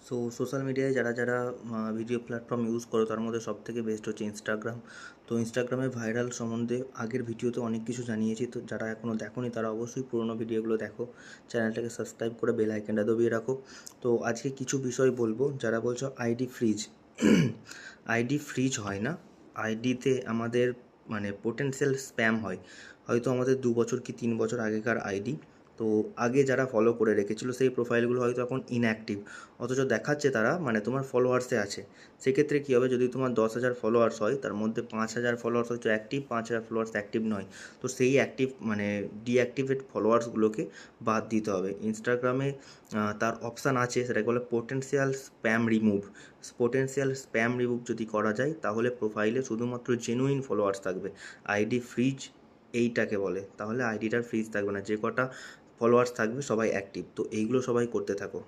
So social মিডিয়ায় যারা যারা ভিডিও প্ল্যাটফর্ম ইউজ করো তার মধ্যে সবথেকে বেস্ট হচ্ছে ইনস্টাগ্রাম। তো ইনস্টাগ্রামে ভাইরাল সম্বন্ধে আগের ভিডিওতে অনেক কিছু জানিয়েছি, তো যারা এখনও দেখোনি তারা অবশ্যই পুরোনো ভিডিওগুলো দেখো, চ্যানেলটাকে সাবস্ক্রাইব করে বেল আইকনটা দবিয়ে রাখো। তো আজকে কিছু বিষয় বলবো। যারা বলছো আইডি ফ্রিজ, আইডি ফ্রিজ হয় না। আইডিতে আমাদের মানে পোটেনশিয়াল স্প্যাম হয়। হয়তো আমাদের 2 বছর কি 3 বছর আগেকার আইডি, তো আগে যারা ফলো করে রেখেছিল সেই প্রোফাইলগুলো হয়তো এখন ইনঅ্যাক্টিভ, অথচ দেখাচ্ছে তারা মানে তোমার ফলোয়ার্সে আছে। সেক্ষেত্রে কী হবে, যদি তোমার 10,000 ফলোয়ার্স হয় তার মধ্যে 5,000 ফলোয়ার্স হয়তো অ্যাক্টিভ, 5,000 ফলোয়ার্স অ্যাক্টিভ নয়। তো সেই অ্যাক্টিভ মানে ডিঅ্যাক্টিভেট ফলোয়ার্সগুলোকে বাদ দিতে হবে। ইনস্টাগ্রামে তার অপশান আছে, সেটাকে বলে potential spam remove. Potential spam remove যদি করা যায় তাহলে প্রোফাইলে শুধুমাত্র জেনুইন ফলোয়ার্স থাকবে। আইডি ফ্রিজ এইটাকে বলে। তাহলে আইডিটার ফ্রিজ থাকবে না, যে কটা ফলোয়ার্স থাকবে সবাই অ্যাক্টিভ। তো এইগুলো সবাই করতে থাকো।